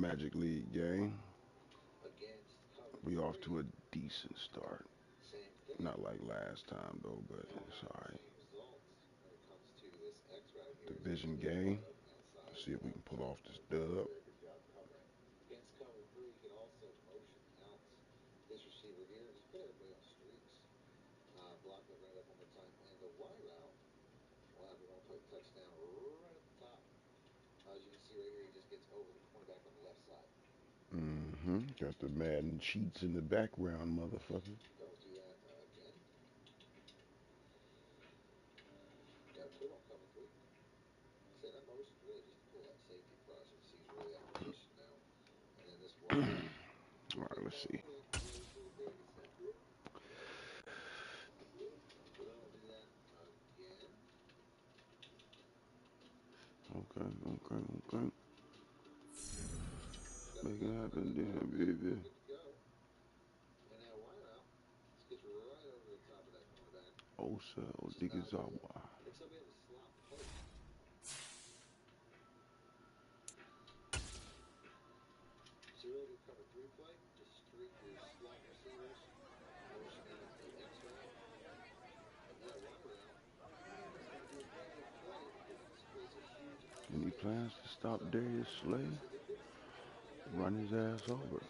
Magic League game. We off to a decent start. Not like last time though, but it's alright. Division game. See if we can pull off this dub. Got the Madden cheats in the background, motherfucker. Alright, let's see. Okay, okay, okay. Make it happen, damn baby. Osa Odigazawa. Any plans to stop Darius Slay? Run his ass over.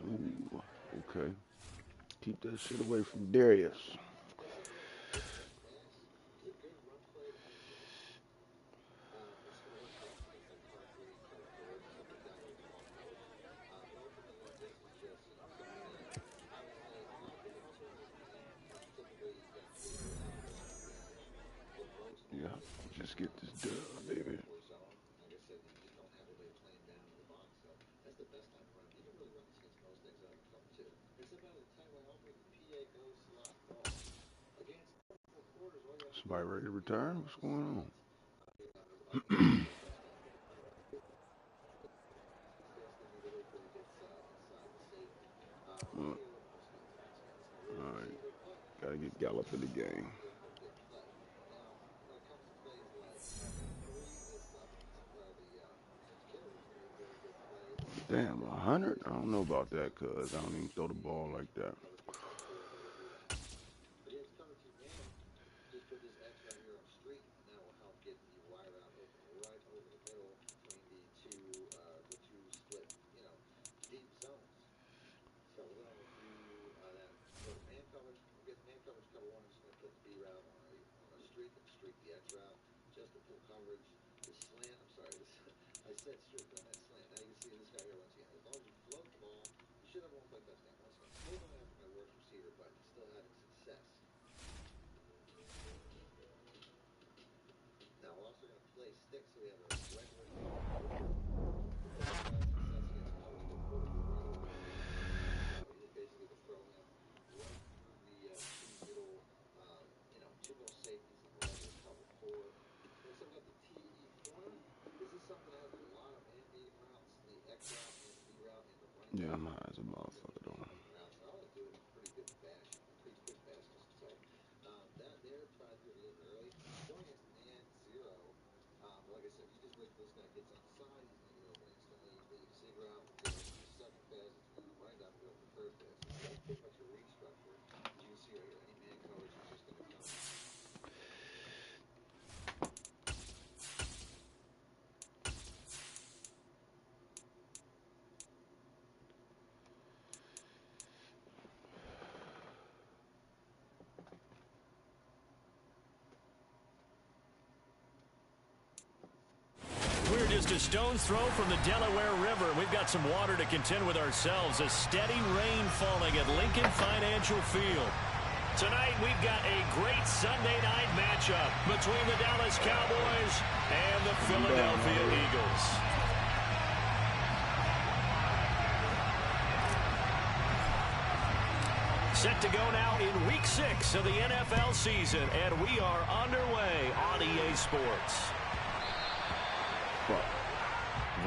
Ooh, okay. Keep that shit away from Darius. Yeah, just get this done, baby. Somebody ready to retire? What's going on? All right, gotta get Gallup in the game. Damn, 100? I don't know about that, cuz I don't even throw the ball like that. Yeah, I'm high as a motherfucker though. We're just a stone's throw from the Delaware River. We've got some water to contend with ourselves. A steady rain falling at Lincoln Financial Field. Tonight, we've got a great Sunday night matchup between the Dallas Cowboys and the Philadelphia Eagles. Set to go now in Week 6 of the NFL season, and we are underway on EA Sports. Fuck.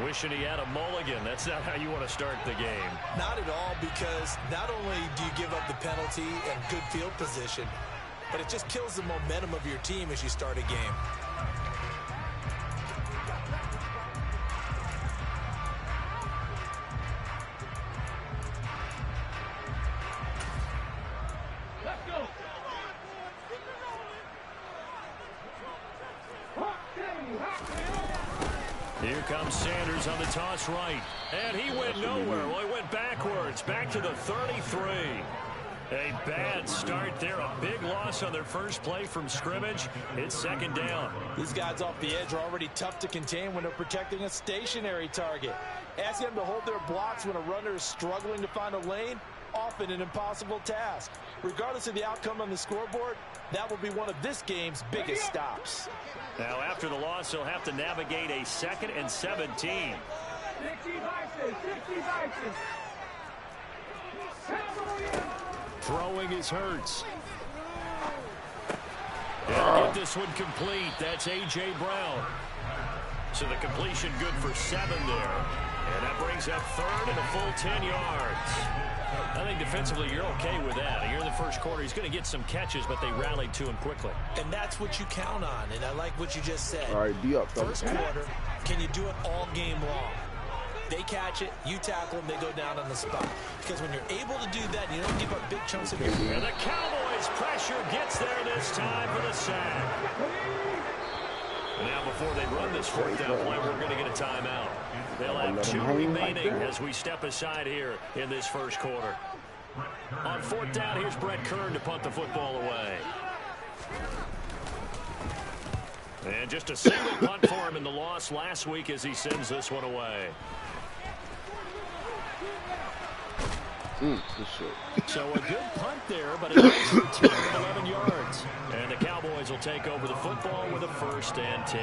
Wishing he had a mulligan. That's not how you want to start the game. Not at all, because not only do you give up the penalty and good field position, but it just kills the momentum of your team as you start a game. Here comes Sanders on the toss right. And he went nowhere. Well, he went backwards. Back to the 33. A bad start there. A big loss on their first play from scrimmage. It's second down. These guys off the edge are already tough to contain when they're protecting a stationary target. Asking them to hold their blocks when a runner is struggling to find a lane, often an impossible task. Regardless of the outcome on the scoreboard, that will be one of this game's biggest stops. Now, after the loss, he'll have to navigate a 2nd and 17. Throwing is Hurts. And get this one complete. That's A.J. Brown. So the completion good for 7 there. And that brings up 3rd and a full 10 yards. I think defensively you're okay with that. You're in the first quarter. He's going to get some catches, but they rallied to him quickly. And that's what you count on, and I like what you just said. All right, D up. First quarter, can you do it all game long? They catch it, you tackle them, they go down on the spot. Because when you're able to do that, you don't give up big chunks of your game. And the Cowboys pressure gets there this time for the sack. Now, before they run this 4th down play, we're going to get a timeout. They'll have 2 remaining as we step aside here in this first quarter. On 4th down, here's Brett Kern to punt the football away. And just a single punt for him in the loss last week as he sends this one away. So a good punt there, but it makes for 10 of 11 yards. And the Cowboys will take over the football with a 1st and 10.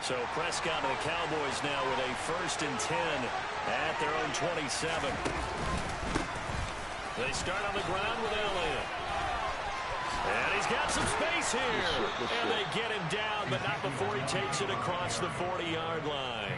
So Prescott and the Cowboys now with a 1st and 10 at their own 27. They start on the ground with Elliott. And he's got some space here. And they get him down, but not before he takes it across the 40-yard line.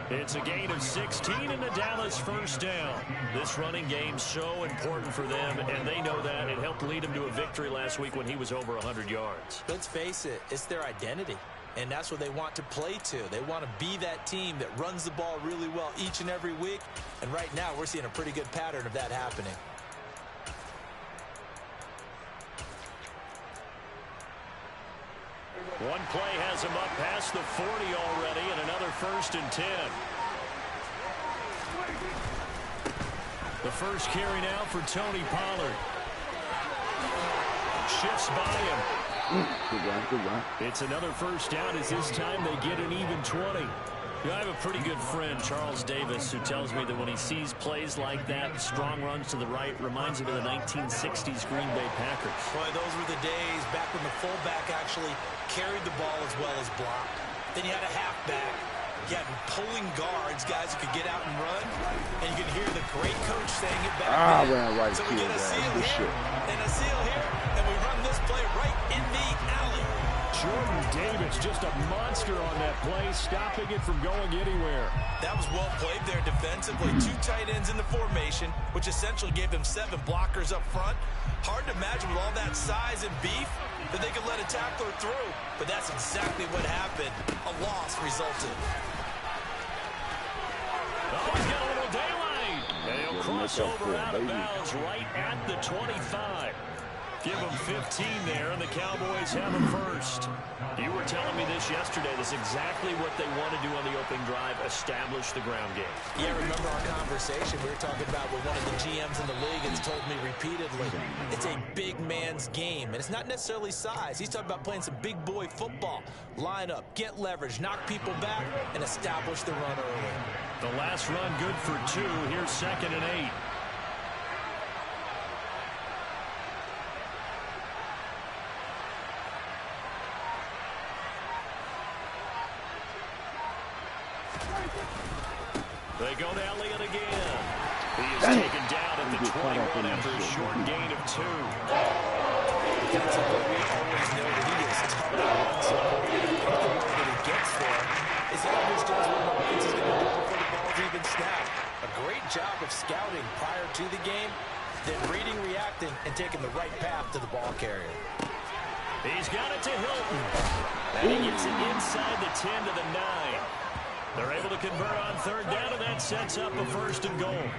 It's a gain of 16 in the Dallas 1st down. This running game so important for them, and they know that. It helped lead them to a victory last week when he was over 100 yards. Let's face it, it's their identity. And that's what they want to play to. They want to be that team that runs the ball really well each and every week. And right now, we're seeing a pretty good pattern of that happening. One play has him up past the 40 already, and another 1st and 10. The first carry now for Tony Pollard. Shifts by him. Good run. It's another 1st down as this time they get an even 20. I have a pretty good friend, Charles Davis, who tells me that when he sees plays like that, strong runs to the right, reminds him of the 1960s Green Bay Packers. Boy, those were the days back when the fullback actually carried the ball as well as blocked. Then you had a halfback. You had pulling guards, guys who could get out and run, and you could hear the great coach saying it back then. Ran right so we get a seal here, and a seal here, and we run this play right in the alley. Jordan Davis, just a monster on that play, stopping it from going anywhere. That was well played there defensively. 2 tight ends in the formation, which essentially gave them 7 blockers up front. Hard to imagine with all that size and beef that they could let a tackler through, but that's exactly what happened. A loss resulted. Oh, he's got a little daylight. And he'll cross over out of bounds right at the 25. Give them 15 there, and the Cowboys have them first. You were telling me this yesterday. This is exactly what they want to do on the opening drive, establish the ground game. Yeah, remember our conversation we were talking about with one of the GMs in the league has told me repeatedly, it's a big man's game, and it's not necessarily size. He's talking about playing some big boy football. Line up, get leverage, knock people back, and establish the run early. The last run good for 2. Here's 2nd and 8. They go to Elliott again. He is taken down at the 21 after a short gain of 2. Defensively, we always know that he is tough to run support. The way that he gets there is he understands what the offense is going to do before the ball's even snapped. A great job of scouting prior to the game, then reading, reacting, and taking the right path to the ball carrier. He's got it to Hilton. And he gets it inside the 10 to the 9. They're able to convert on 3rd down, and that sets up a 1st and goal.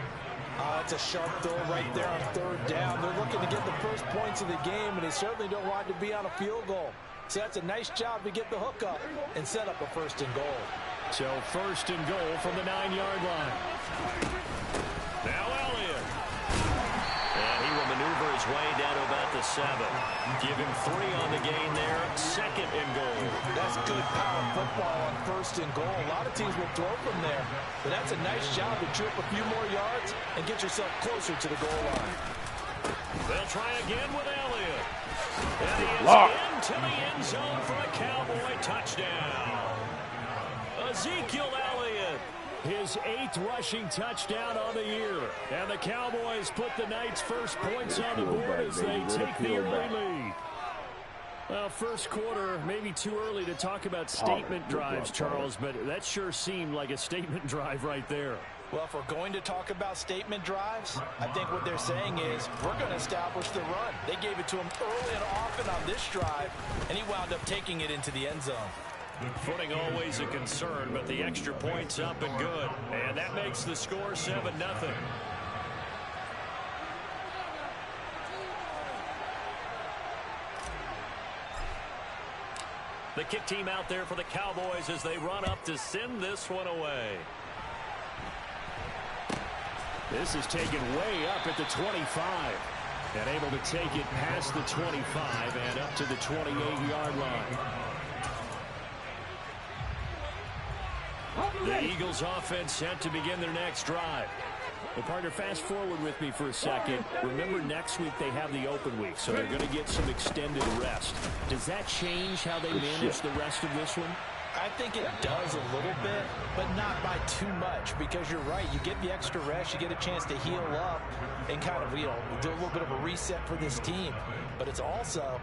It's a sharp throw right there on 3rd down. They're looking to get the first points of the game, and they certainly don't want it to be on a field goal. So that's a nice job to get the hook up and set up a 1st and goal. So 1st and goal from the 9-yard line. Now Elliott. And he will maneuver his way down to about the 7. Give him 3 on the gain there. 2nd and goal. That's good power football on 1st and goal. A lot of teams will throw from there. But that's a nice job to trip a few more yards and get yourself closer to the goal line. They'll try again with Elliott. And he is into the end zone for a Cowboy touchdown. Ezekiel Elliott, his 8th rushing touchdown on the year. And the Cowboys put the night's first points on the board as they take the early lead. Well, first quarter, maybe too early to talk about statement drives, Charles, but that sure seemed like a statement drive right there. Well, if we're going to talk about statement drives, I think what they're saying is we're going to establish the run. They gave it to him early and often on this drive, and he wound up taking it into the end zone. Footing always a concern, but the extra point's up and good. And that makes the score 7-0. The kick team out there for the Cowboys as they run up to send this one away. This is taken way up at the 25. And able to take it past the 25 and up to the 28-yard line. The Eagles offense set to begin their next drive. Well, partner, fast forward with me for a second. Remember, next week they have the open week, so they're going to get some extended rest. Does that change how they manage the rest of this one? I think it does a little bit, but not by too much, because you're right. You get the extra rest, you get a chance to heal up and kind of, do a little bit of a reset for this team. But it's also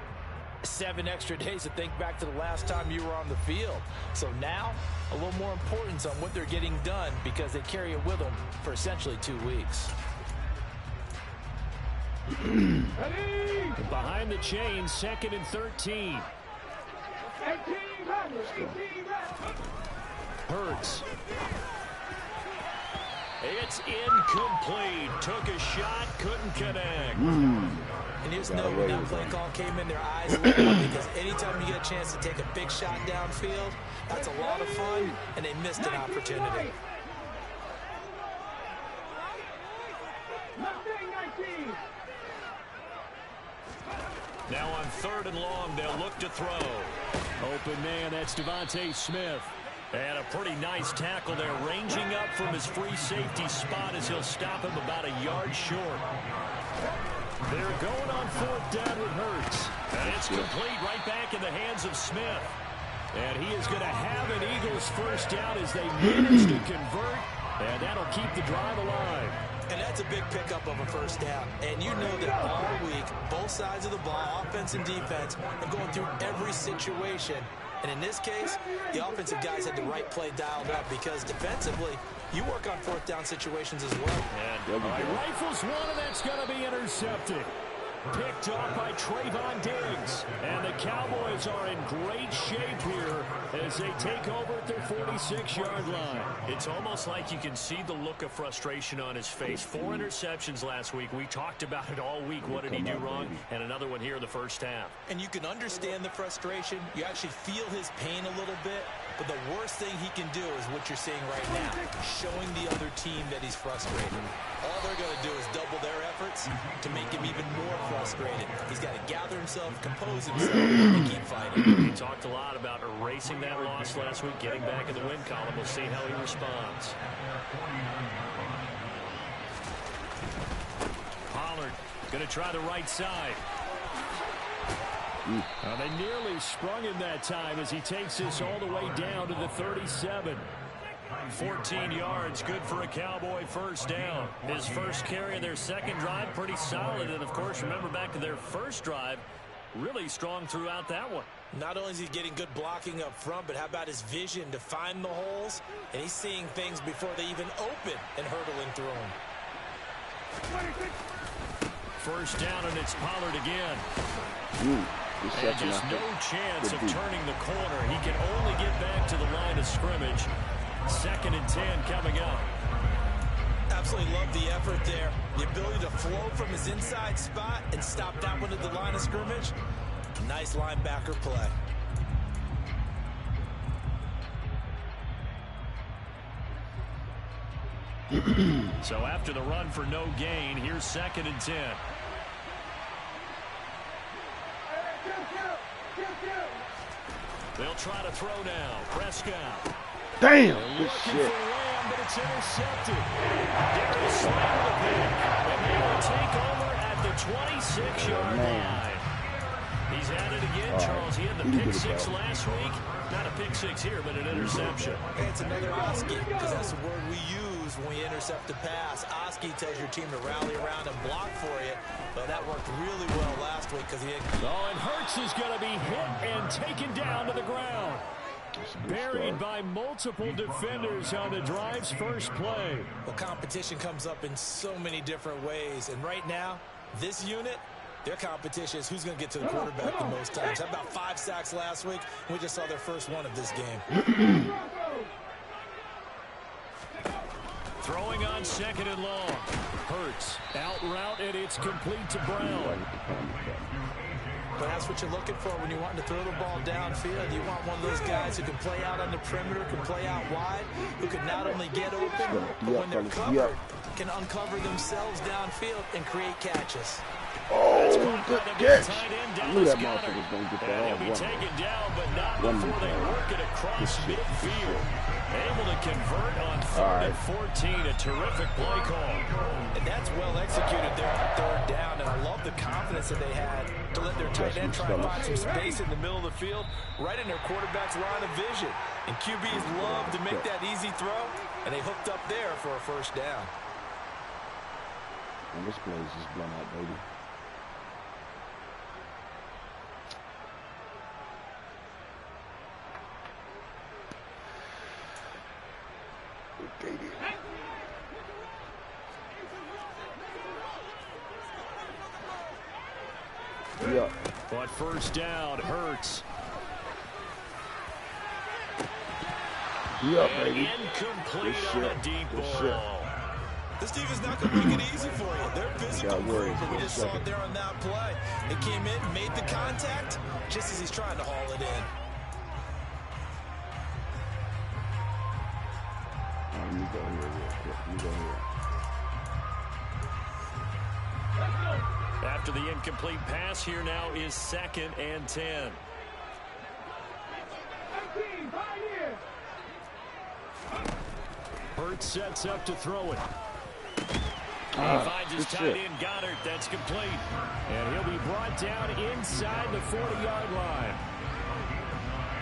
7 extra days to think back to the last time you were on the field. So now, a little more importance on what they're getting done because they carry it with them for essentially 2 weeks. Behind the chain, 2nd and 13. Hurts. It's incomplete. Took a shot, couldn't connect. And here's no when that play call came in, their eyes lit up because anytime you get a chance to take a big shot downfield, that's a lot of fun, and they missed an opportunity. Now on 3rd and long, they'll look to throw. Open man, that's Devontae Smith. And a pretty nice tackle there, ranging up from his free safety spot as he'll stop him about a yard short. They're going on 4th down with Hurts. And it's complete right back in the hands of Smith. And he is going to have an Eagles first down as they manage to convert. And that'll keep the drive alive. And that's a big pickup of a first down. And you know that all week, both sides of the ball, offense and defense, are going through every situation. And in this case, the offensive guys had the right play dialed up because defensively, you work on 4th down situations as well. And rifles one, and that's going to be intercepted. Picked off by Trayvon Diggs. And the Cowboys are in great shape here as they take over at their 46-yard line. It's almost like you can see the look of frustration on his face. 4 interceptions last week. We talked about it all week. What did he do wrong? And another one here in the first half. And you can understand the frustration. You actually feel his pain a little bit. But the worst thing he can do is what you're seeing right now, showing the other team that he's frustrated. All they're going to do is double their efforts to make him even more frustrated. He's got to gather himself, compose himself, and keep fighting. He talked a lot about erasing that loss last week, getting back in the win column. We'll see how he responds. Pollard going to try the right side. They nearly sprung him that time as he takes this all the way down to the 37. 14 yards, good for a Cowboy first down. His first carry of their second drive, pretty solid. And, of course, remember back to their first drive, really strong throughout that one. Not only is he getting good blocking up front, but how about his vision to find the holes? And he's seeing things before they even open and hurdling through them. First down, and it's Pollard again. And just no chance of turning the corner. He can only get back to the line of scrimmage. 2nd and 10 coming up. Absolutely love the effort there. The ability to flow from his inside spot and stop that one at the line of scrimmage. Nice linebacker play. So after the run for no gain, here's 2nd and 10. They'll try to throw now. Prescott. Damn! Looking for Lamb, but it's intercepted. Darius slammed the pick, and they will take over at the 26-yard line. He's at it again, Charles. He had the pick 6 last week. Not a pick 6 here, but an interception. Hey, it's another Oski, because that's the word we use when we intercept a pass. Oski tells your team to rally around and block for you. But that worked really well last week because he had... Oh, and Hurts is going to be hit and taken down to the ground. Buried by multiple defenders on the drive's first play. Well, competition comes up in so many different ways. And right now, this unit, their competition is who's going to get to the quarterback the most times. How about 5 sacks last week? We just saw their first one of this game. Throwing on 2nd and long. Hurts out route, and it's complete to Brown. But that's what you're looking for when you want to throw the ball downfield. You want one of those guys who can play out on the perimeter, can play out wide, who can not only get open, but when they're covered, can uncover themselves downfield and create catches. Oh, good catch. I knew that motherfucker was going to get that He'll off. be taken down, but not before they work it across midfield. Able to convert on 3rd and 14. A terrific play call. And that's well executed there on 3rd down. And I love the confidence that they had to let their tight end try and find some space in the middle of the field, right in their quarterback's line of vision. And QBs love to make that easy throw, and they hooked up there for a first down. And this place is blown out, baby. Yeah. But first down, Hurts. Yeah, baby. Incomplete on a deep ball. This team is not going to make it easy for you. They're physical group, but we just saw it there on that play. They came in, made the contact, just as he's trying to haul it in. Let me go here real quick. Let me go here. After the incomplete pass, here now is 2nd and 10. Hurts sets up to throw it. He finds his tight end, Goddard. That's complete. And he'll be brought down inside the 40-yard line.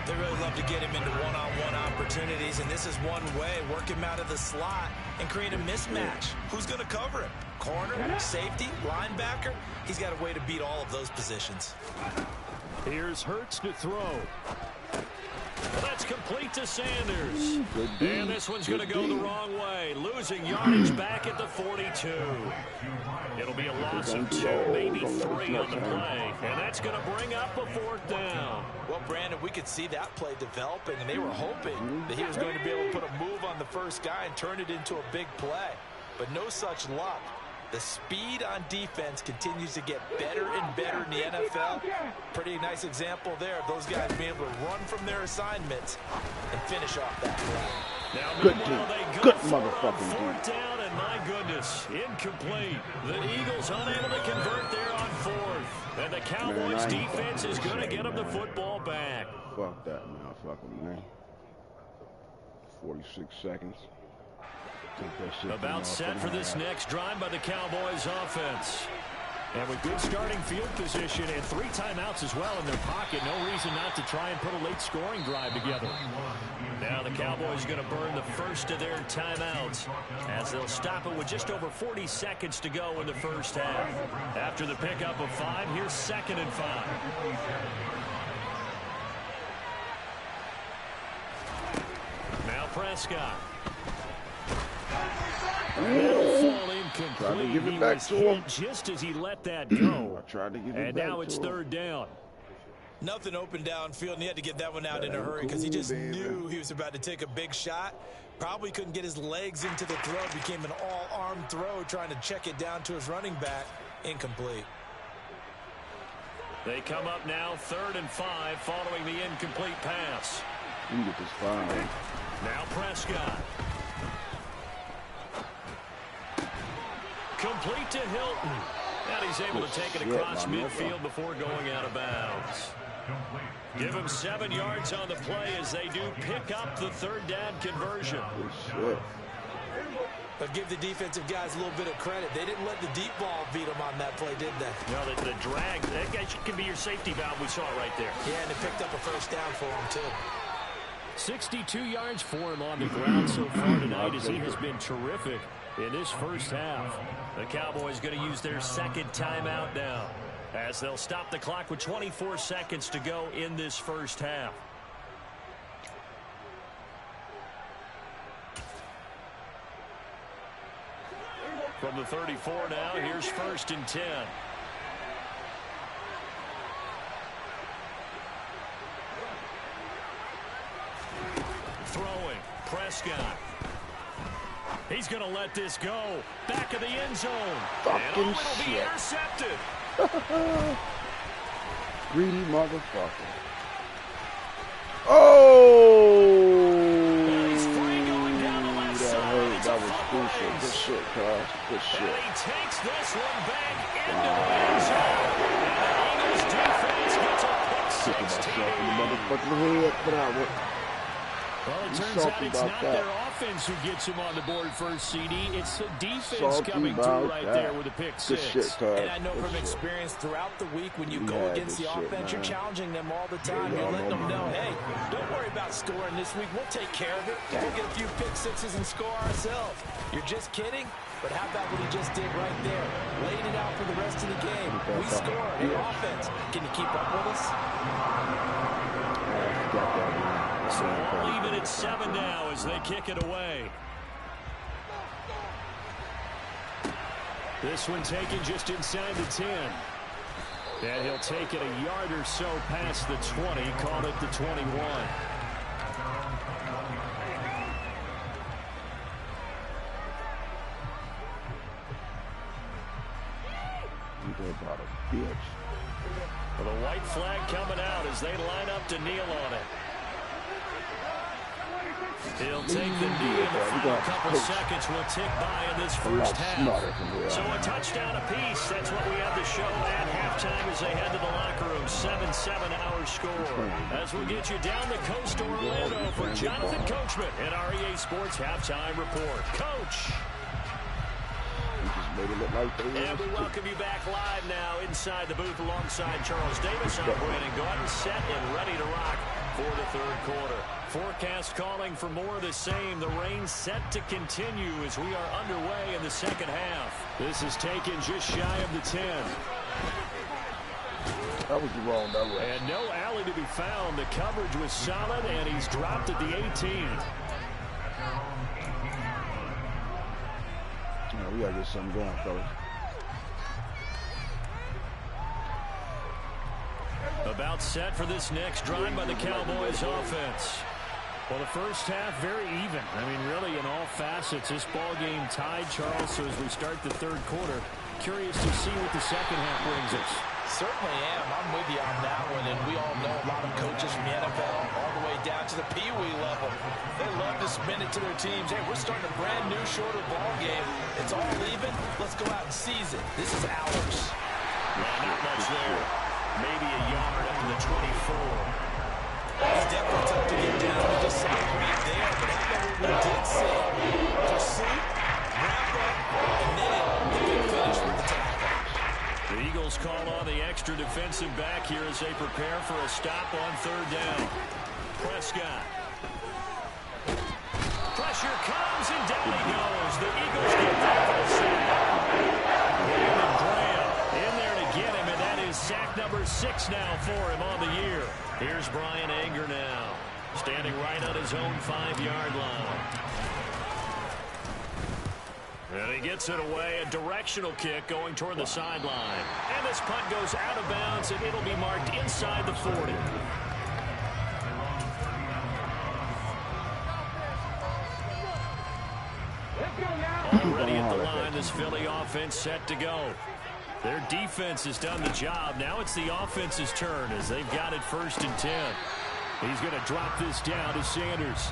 They really love to get him into one-on-one opportunities, and this is one way. Work him out of the slot and create a mismatch. Who's going to cover him? Corner, safety, linebacker? He's got a way to beat all of those positions. Here's Hurts to throw. Well, that's complete to Sanders. And this one's going to go the wrong way, losing yardage back at the 42. It'll be a loss of 2, maybe 3 on the play. And that's going to bring up a 4th down. Well, Brandon, we could see that play developing, and they were hoping that he was going to be able to put a move on the first guy and turn it into a big play. But no such luck. The speed on defense continues to get better and better in the NFL. Pretty nice example there of those guys being able to run from their assignments and finish off that play. Now, Good team. Good motherfucking 4th down, and my goodness, incomplete. The Eagles unable to convert there on 4th. And the Cowboys defense is going to get them the football back. Fuck that, man. Fuck him, man. 46 seconds. About set for this next drive by the Cowboys offense. And with good starting field position and 3 timeouts as well in their pocket, no reason not to try and put a late scoring drive together. Now the Cowboys are going to burn the first of their timeouts as they'll stop it with just over 40 seconds to go in the first half. After the pickup of 5, here's 2nd and 5. Now Prescott. Fall incomplete. Give it he back was to hit him. just as he let that go. I tried to give it and back now it's to him. 3rd down. Nothing open downfield, and he had to get that one out in a hurry because he just knew he was about to take a big shot. Probably couldn't get his legs into the throw. Became an all-arm throw, trying to check it down to his running back. Incomplete. They come up now 3rd and 5 following the incomplete pass. You can get this 5. Now Prescott. Complete to Hilton. And he's able to take it across midfield before going out of bounds. Give him 7 yards on the play as they do pick up the 3rd down conversion. But give the defensive guys a little bit of credit. They didn't let the deep ball beat them on that play, did they? No, the drag, that guy can be your safety valve. We saw it right there. Yeah, and they picked up a 1st down for him, too. 62 yards for him on the ground so far tonight as he has been terrific in this first half. The Cowboys going to use their 2nd timeout now as they'll stop the clock with 24 seconds to go in this first half. From the 34 now, here's 1st and 10. Throwing, Prescott. He's going to let this go. Back of the end zone. Fucking it'll shit. be intercepted. Greedy motherfucker. Oh! He's free going down the left side. It's That a was fumble crucial. race. Good shit, cuz. Good shit. And he takes this one back into the end zone. And the Eagles defense gets a pick Kicking 6 myself in the TD. motherfucking head, but I went. Well, it I'm turns out salty it's about not that. their offense who gets him on the board first, CD. It's the defense Salty coming through about right that. there with a pick Good 6. shit, cuz. And I know Good from shit. experience throughout the week, when you go Yeah, against the good shit, offense, you're man. challenging them all the time. Yeah, You're y'all letting them know, know, man. hey, don't worry about scoring this week. We'll take care of it. We'll get a few pick 6s and score ourselves. You're just kidding? But how about what he just did right there? Laid it out for the rest of the game. We scored. Hey, offense, can you keep up with us? Got that, man. So we'll leave it at 7 now as they kick it away. This one taken just inside the 10. And he'll take it a yard or so past the 20, call it the 21. You about a bitch. Well, the white flag coming out as they line up to kneel on it. He'll take the knee in the final couple seconds. Will tick by in this first half. So a touchdown apiece. That's what we have to show at halftime as they head to the locker room. 7-7 our score. As we'll get you down the coast to Orlando for Jonathan Coachman at our EA Sports Halftime Report. Coach. Made it look like they And we welcome you back live now inside the booth alongside Charles Davis. I'm Brandon Gordon, set and ready to rock for the third quarter. Forecast calling for more of the same. The rain set to continue as we are underway in the second half. This is taken just shy of the 10. That was the wrong direction. And no alley to be found. The coverage was solid, and he's dropped at the 18. Yeah, we got to get something going, fellas. About set for this next drive by the Cowboys offense. Well, the first half, very even. I mean, really, in all facets, this ball game tied, Charles. So as we start the third quarter, curious to see what the second half brings us. Certainly am. I'm with you on that one. And we all know a lot of coaches from the NFL all the way down to the Pee-wee level. They love to spin it to their teams. Hey, we're starting a brand new, shorter ball game. It's all even. Let's go out and seize it. This is ours. Well, not much there. Maybe a yard up to the 24. It's definitely tough to get down to the side right there. But how about what we did see? Pursuit, wrap up, and then the big finish with the tackle. The Eagles call on the extra defensive back here as they prepare for a stop on third down. Prescott. Pressure comes, and down he goes. The Eagles get back for the sack. Brandon Graham in there to get him, and that is sack number 6 now for him on the year. Here's Brian Anger now, standing right on his own 5-yard line. And he gets it away, a directional kick going toward the sideline. And this punt goes out of bounds, and it'll be marked inside the 40. Already at the line, this Philly offense set to go. Their defense has done the job. Now it's the offense's turn as they've got it 1st and 10. He's going to drop this down to Sanders.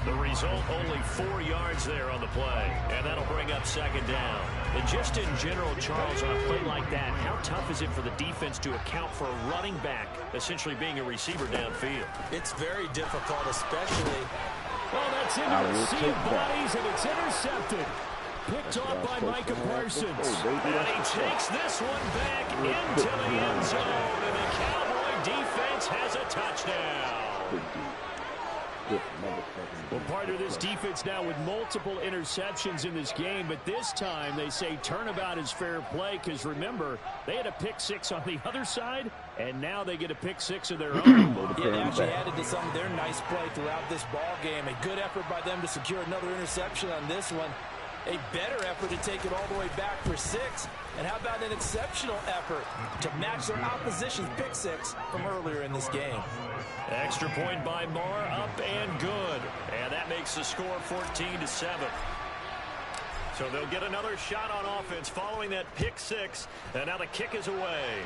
The result, only 4 yards there on the play, and that'll bring up 2nd down. And just in general, Charles, on a play like that, how tough is it for the defense to account for a running back essentially being a receiver downfield? It's very difficult, especially. Oh, that's into the sea of bodies, and it's intercepted. Picked off by Micah Parsons. And he takes this one back into the end zone, and the Cowboy defense has a touchdown. Well, part of this defense now with multiple interceptions in this game, but this time they say turnabout is fair play because, remember, they had a pick 6 on the other side, and now they get a pick 6 of their own. Yeah, it actually added to some of their nice play throughout this ball game. A good effort by them to secure another interception on this one. A better effort to take it all the way back for 6. And how about an exceptional effort to match their opposition's pick 6 from earlier in this game? Extra point by Moore, up and good. And that makes the score 14-7. So they'll get another shot on offense following that pick 6. And now the kick is away.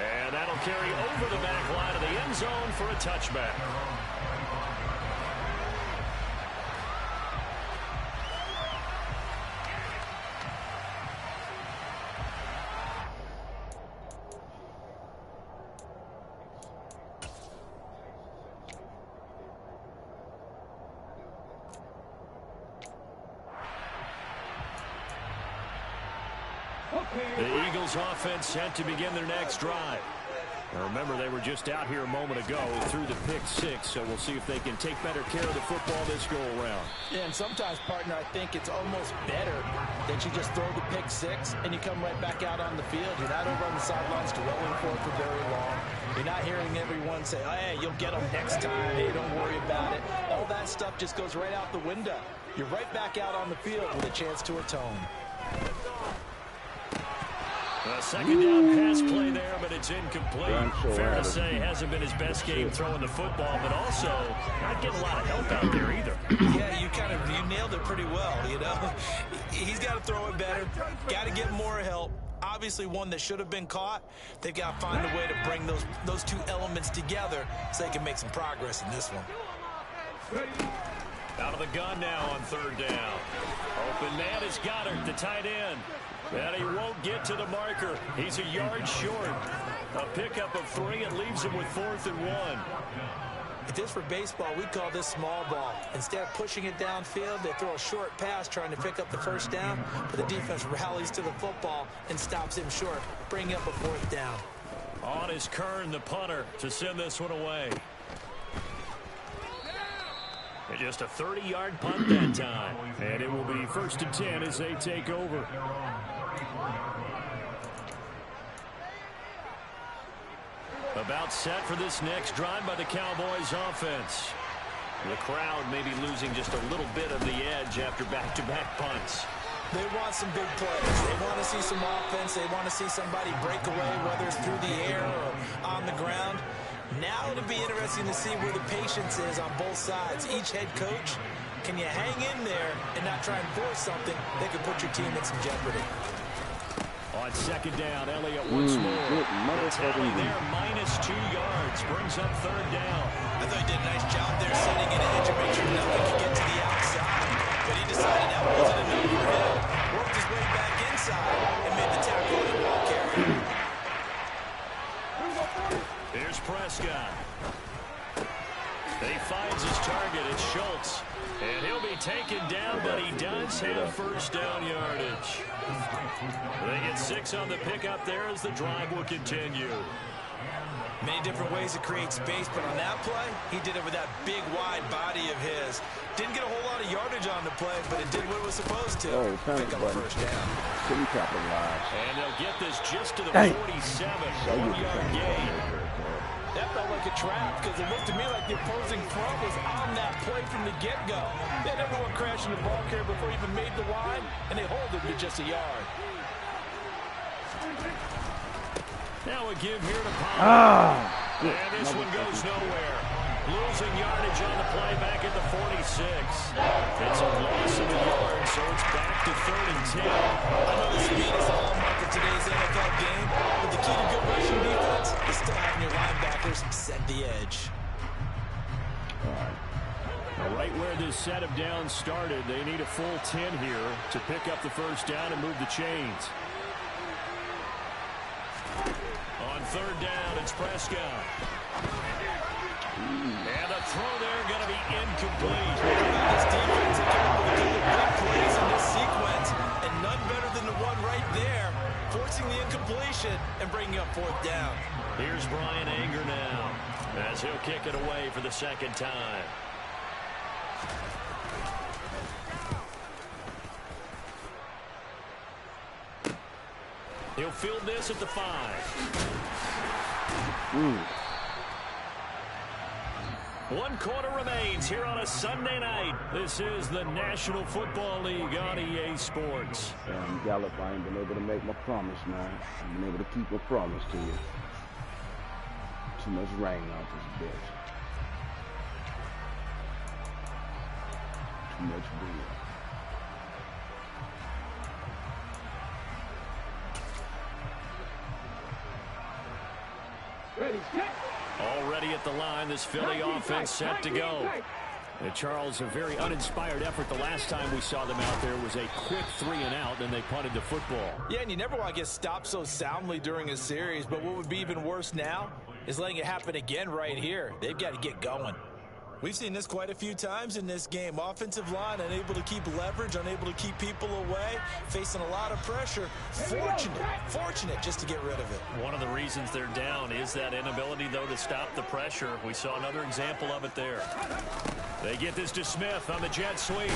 And that'll carry over the back line of the end zone for a touchback. The Eagles offense set to begin their next drive. Now remember, they were just out here a moment ago through the pick 6, so we'll see if they can take better care of the football this go-around. Yeah, and sometimes, partner, I think it's almost better that you just throw the pick 6 and you come right back out on the field. You're not over on the sidelines dwelling for it for very long. You're not hearing everyone say, oh, hey, you'll get them next time. Hey, don't worry about it. All that stuff just goes right out the window. You're right back out on the field with a chance to atone. A 2nd down pass play there, but it's incomplete. Fair to say, hasn't been his best game throwing the football, but also not getting a lot of help out there either. Yeah, you nailed it pretty well, you know. He's got to throw it better, got to get more help. Obviously one that should have been caught. They've got to find a way to bring those two elements together so they can make some progress in this one. Out of the gun now on 3rd down. Open man is Goddard, the tight end. And he won't get to the marker. He's a yard short. A pickup of 3. It leaves him with 4th and 1. If this were baseball, we'd call this small ball. Instead of pushing it downfield, they throw a short pass trying to pick up the 1st down, but the defense rallies to the football and stops him short, bringing up a 4th down. On is Kern, the punter, to send this one away. And just a 30-yard punt that time. And it will be 1st and 10 as they take over. About set for this next drive by the Cowboys offense. The crowd may be losing just a little bit of the edge after back-to-back punts. They want some big plays. They want to see some offense. They want to see somebody break away, whether it's through the air or on the ground. Now it'll be interesting to see where the patience is on both sides. Each head coach, can you hang in there and not try and force something that could put your team in some jeopardy? On second down, Elliott once more. The tally there, -2 yards, brings up third down. I thought he did a nice job there setting an edge and make sure nothing could get to the outside. But he decided that wasn't enough for him. Worked his way back inside and made the tackle on the ball carrier. Here's Prescott. He finds his target. It's Schultz. And he'll be taken down, but he does have first down yardage. They get 6 on the pickup there as the drive will continue. Many different ways to create space, but on that play, he did it with that big, wide body of his. Didn't get a whole lot of yardage on the play, but it did what it was supposed to. Pick up a first down. Couldn't capitalize. And they'll get this just to the 47. 1-yard gain. That felt like a trap because it looked to me like the opposing front was on that play from the get-go. They had everyone crashing the ball carrier before he even made the line, and they hold it to just a yard. Now a give here to Pollard. And this one goes nowhere. Losing yardage on the play back at the 46. It's a loss of a yard, so it's back to 3rd and 10. I know the speed is the hallmark of today's NFL game, but the key to good rushing defense is still having your linebackers set the edge. Right where this set of downs started, they need a full 10 here to pick up the first down and move the chains. On 3rd down, it's Prescott. And the throw there going to be incomplete. This defense is capable of doing big plays in this sequence, and none better than the one right there, forcing the incompletion and bringing up 4th down. Here's Brian Anger now, as he'll kick it away for the second time. He'll field this at the 5. 1 quarter remains here on a Sunday night. This is the National Football League on EA Sports. Gallup, I ain't been able to make my promise, man. I ain't been able to keep my promise to you. Too much rain out this bitch. Too much wind. Already at the line, this Philly offense set to go. Charles, a very uninspired effort. The last time we saw them out there was a quick 3 and out, and they punted the football. Yeah, and you never want to get stopped so soundly during a series, but what would be even worse now is letting it happen again right here. They've got to get going. We've seen this quite a few times in this game. Offensive line unable to keep leverage, unable to keep people away, facing a lot of pressure. Fortunate just to get rid of it. One of the reasons they're down is that inability, though, to stop the pressure. We saw another example of it there. They get this to Smith on the jet sweep.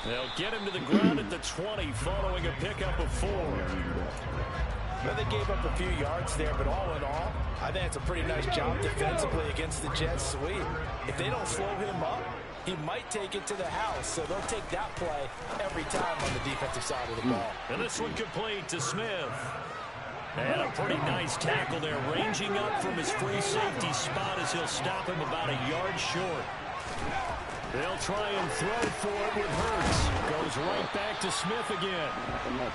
They'll get him to the ground at the 20 following a pickup of 4. Well, they gave up a few yards there, but all in all, I think it's a pretty nice job defensively against the jet sweep. If they don't slow him up, he might take it to the house, so they'll take that play every time on the defensive side of the ball. And this one complete to Smith. And a pretty nice tackle there, ranging up from his free safety spot as he'll stop him about a yard short. They'll try and throw for it with Hurts. Goes right back to Smith again.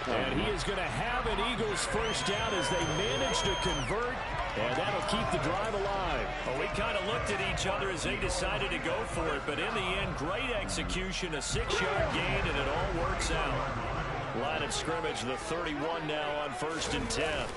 And he is going to have an Eagles first down as they manage to convert. And that'll keep the drive alive. Well, we kind of looked at each other as they decided to go for it. But in the end, great execution, a 6-yard gain, and it all works out. Line of scrimmage, the 31 now on 1st and 10.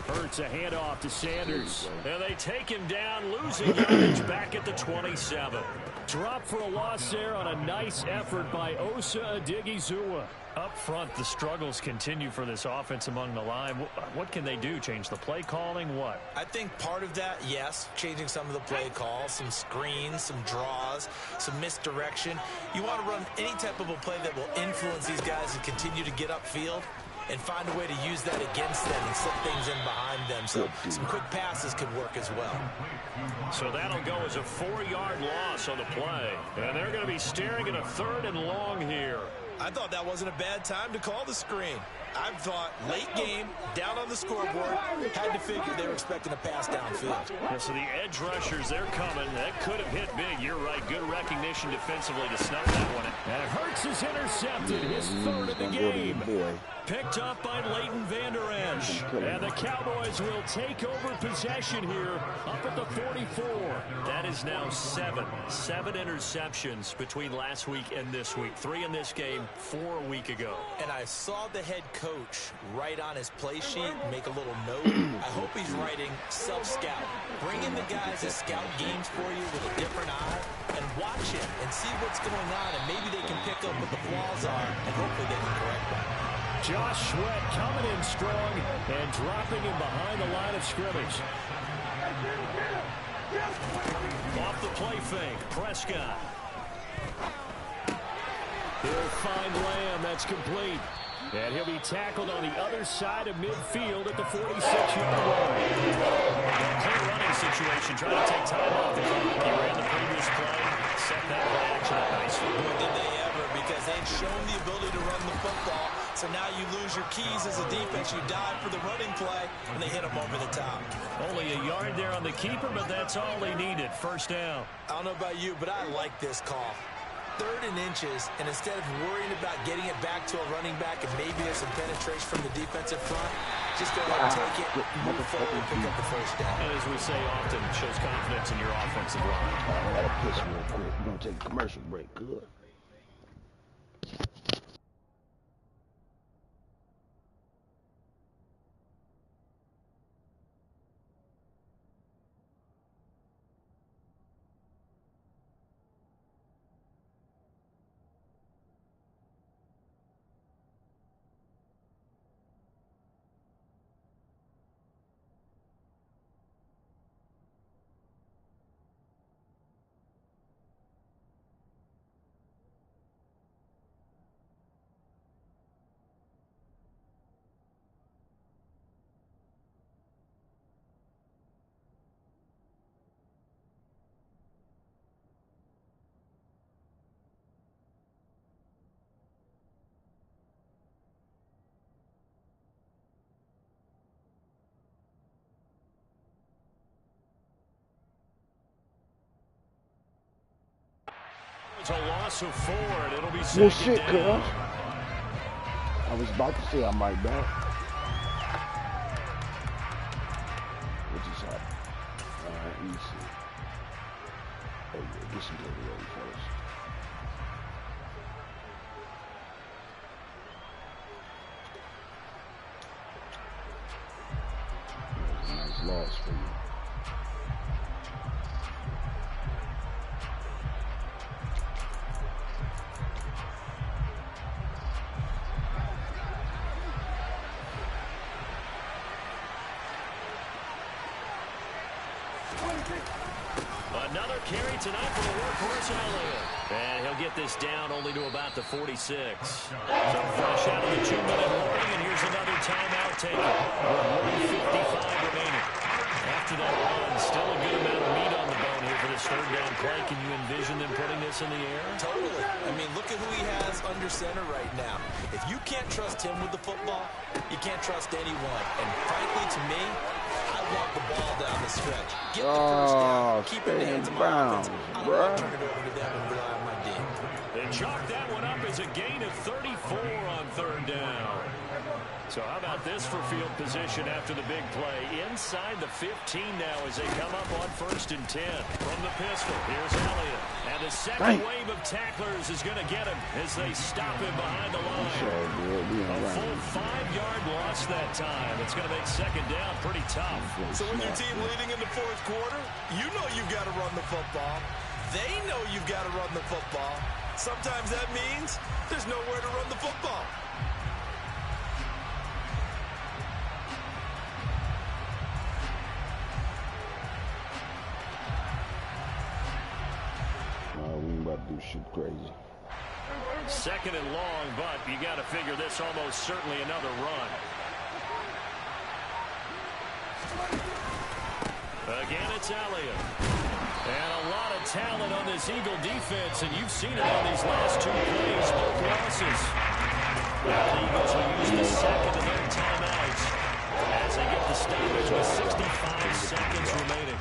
Hurts a handoff to Sanders. And they take him down, losing yardage back at the 27. Drop for a loss there on a nice effort by Osa Odighizuwa. Up front, the struggles continue for this offense among the line. What can they do? Change the play calling? What? I think part of that, yes, changing some of the play calls, some screens, some draws, some misdirection. You want to run any type of a play that will influence these guys and continue to get upfield. and find a way to use that against them and slip things in behind them. So some quick passes could work as well. So that'll go as a 4-yard loss on the play. And they're going to be staring at a 3rd and long here. I thought that wasn't a bad time to call the screen. I thought late game, down on the scoreboard, had to figure they were expecting a pass downfield. Yeah, so the edge rushers, they're coming. That could have hit big. You're right. Good recognition defensively to snuff that one. And Hurts is intercepted. His 3rd of the game. Picked up by Leighton Vander Esch. And the Cowboys will take over possession here up at the 44. That is now 7 interceptions between last week and this week. 3 in this game, 4 a week ago. And I saw the head coach write on his play sheet, make a little note. I hope he's writing self-scout. Bring in the guys that scout games for you with a different eye and watch it and see what's going on, and maybe they can pick up what the flaws are, and hopefully they can correct them. Josh Sweat coming in strong and dropping him behind the line of scrimmage. Off the play fake, Prescott. He'll find Lamb, that's complete. And he'll be tackled on the other side of midfield at the 46-yard line. Clear running situation, trying to take time off the clock. He ran the previous play, set that play action up nicely. Boy, did they ever, because they've shown the ability to run the football. So now you lose your keys as a defense. You dive for the running play, and they hit him over the top. Only a yard there on the keeper, but that's all they needed. 1st down. I don't know about you, but I like this call. 3rd and inches, and instead of worrying about getting it back to a running back and maybe there's some penetration from the defensive front, just go ahead and take it, move forward, and pick up the 1st down. And as we say often, it shows confidence in your offensive line. I got to piss real quick. We're going to take a commercial break. Good. It's a loss of 4, and it'll be Well, second shit, cuz. down. I was about to say I might back. What just happened? Alright, let me see. Oh yeah, get some good ready first. That was a nice loss for you. Another carry tonight for the workhorse Elliott. And he'll get this down only to about the 46. So fresh out of the 2-minute warning, and here's another timeout taken. 1:55 remaining. After that run, still a good amount of meat on the bone here for this 3rd down play. Can you envision them putting this in the air? Totally. I mean, look at who he has under center right now. If you can't trust him with the football, you can't trust anyone. And frankly, to me, I want the ball down the stretch. Get the 1st down. Keep it in the hands of my offense. I don't want to turn it over to them and rely on my D. They chalk that one up as a gain of 34 on 3rd down. So how about this for field position after the big play? Inside the 15 now as they come up on 1st and 10. From the pistol, here's Elliott. And the second wave of tacklers is going to get him as they stop him behind the line. A full 5-yard loss that time. It's going to make 2nd down pretty tough. So when your team leading in the 4th quarter, you know you've got to run the football. They know you've got to run the football. Sometimes that means there's nowhere to run the football. We ain't about to do shit crazy. Second and long, but you got to figure this almost certainly another run. Again, it's Elliott. And a lot of talent on this Eagle defense, and you've seen it on these last two plays, both losses. Well, the Eagles will use the second and third timeouts as they get the stoppage with 65 seconds remaining.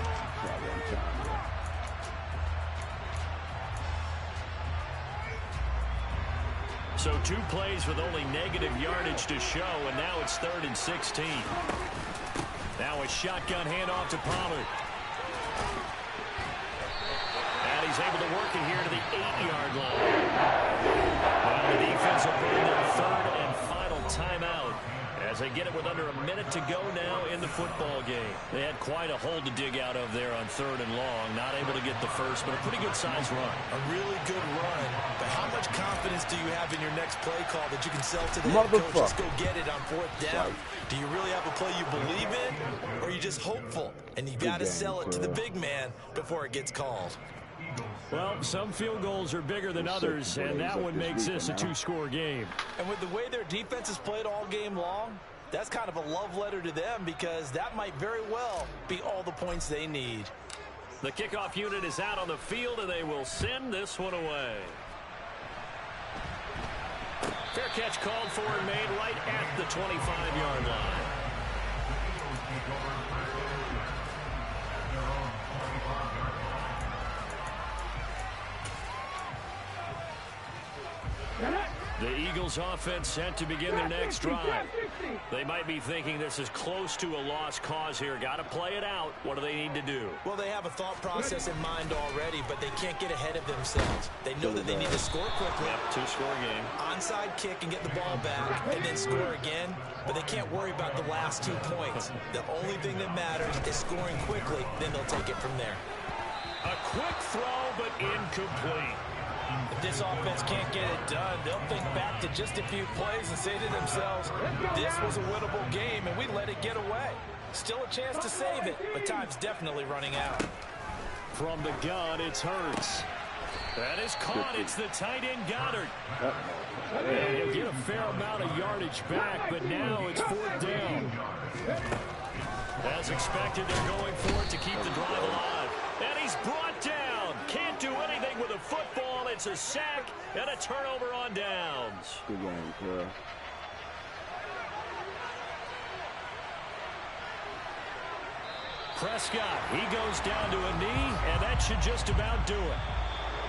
So 2 plays with only negative yardage to show, and now it's 3rd and 16. Now a shotgun handoff to Pollard. And he's able to work it here to the 8-yard line. Well, the defense will bring their 3rd and final timeout as they get it with under a minute to go now in the football game. They had quite a hole to dig out of there on 3rd and long. Not able to get the first, but a pretty good size run. A really good run. But how much confidence do you have in your next play call that you can sell to the head coach? Just go get it on 4th down. Do you really have a play you believe in, or are you just hopeful? And you got to sell it to the big man before it gets called. Well, some field goals are bigger than others, and that one makes this a 2-score game. And with the way their defense has played all game long, that's kind of a love letter to them, because that might very well be all the points they need. The kickoff unit is out on the field, and they will send this one away. Fair catch called for and made right at the 25-yard line. The Eagles offense set to begin their next drive. They might be thinking this is close to a lost cause here. Got to play it out. What do they need to do? Well, they have a thought process in mind already, but they can't get ahead of themselves. They know that they need to score quickly. Yep, 2-score game. Onside kick and get the ball back and then score again, but they can't worry about the last 2 points. The only thing that matters is scoring quickly, then they'll take it from there. A quick throw, but incomplete. If this offense can't get it done, they'll think back to just a few plays and say to themselves, this was a winnable game and we let it get away. Still a chance to save it, but time's definitely running out. From the gun, it's Hurts. That is caught. It's the tight end Goddard. And he'll get a fair amount of yardage back, but now it's 4th down. As expected, they're going for it to keep the drive alive. And he's brought down. Can't do anything with a football. It's a sack and a turnover on downs. Good game, Cuz. Prescott, he goes down to a knee, and that should just about do it.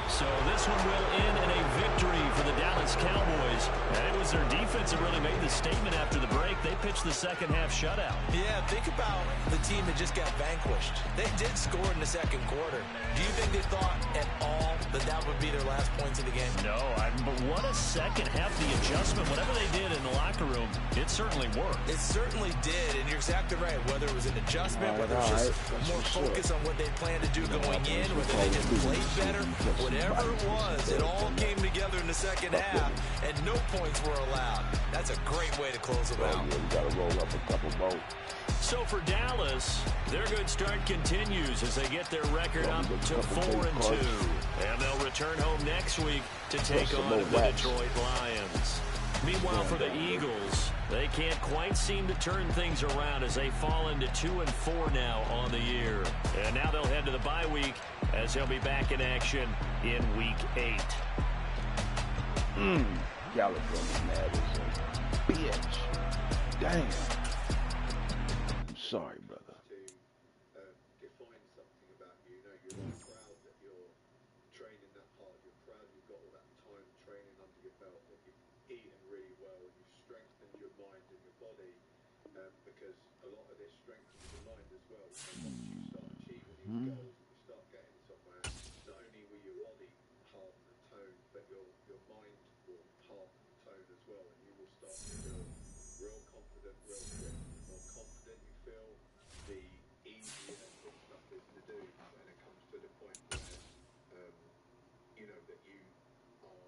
So this one will end in a victory for the Dallas Cowboys. And it was their defense that really made the statement after the break. They pitched the second-half shutout. Yeah, think about the team that just got vanquished. They did score in the second quarter. Do you think they thought at all that that would be their last points of the game? No, but what a second half. The adjustment, whatever they did in the locker room, it certainly worked. It certainly did, and you're exactly right. Whether it was an adjustment, whether it was just more focus on what they planned to do going in, whether they just played better, whatever it was, it all came together in the second half, and no points were allowed. That's a great way to close them out. You got to roll up a couple more. So for Dallas, their good start continues as they get their record up to 4-2. And they'll return home next week to take on the Detroit Lions. Meanwhile, for the Eagles, they can't quite seem to turn things around as they fall into 2-4 now on the year. And now they'll head to the bye week as they'll be back in action in Week 8. California mad as a bitch. Damn. I'm sorry, brother. Define something about you. You're proud that you're training that hard. You're proud you've got all that time training under your belt, that you've eaten really well, and you've strengthened your mind and your body, because a lot of this strengthens your mind as well. So once you start achieving these goals, you start getting somewhere, not only will your body harden and tone, but your mind will harden and tone as well, and you will start to feel real confident, real quick. The more confident you feel, the easier stuff is to do when it comes to the point where you know that you are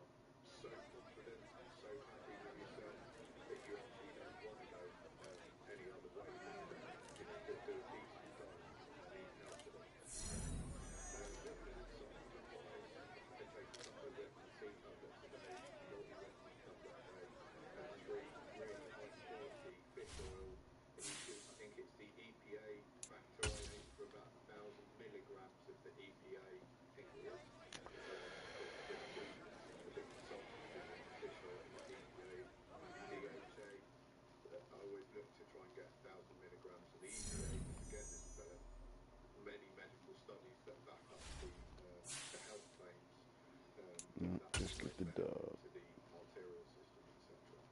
so confident and so happy with yourself that you actually don't want to go any other way than do a decent job. these days, again, there's many medical studies that back up the health claims that that's Just get always the better dub. to the arterial system, etc.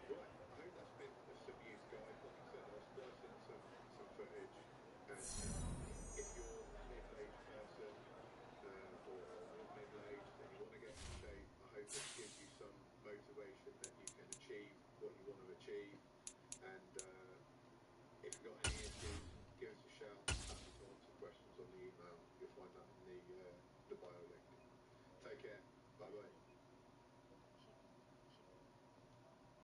Right, I hope that's been some use, guys. Like I said, I'll splice in some footage, and if you're a middle-aged person or middle-aged and you want to get in shape, I hope this gives you some motivation that you can achieve what you want to achieve. And if you've got any issues, give us a shout. Happy to answer questions on the email. You'll find that in the bio link.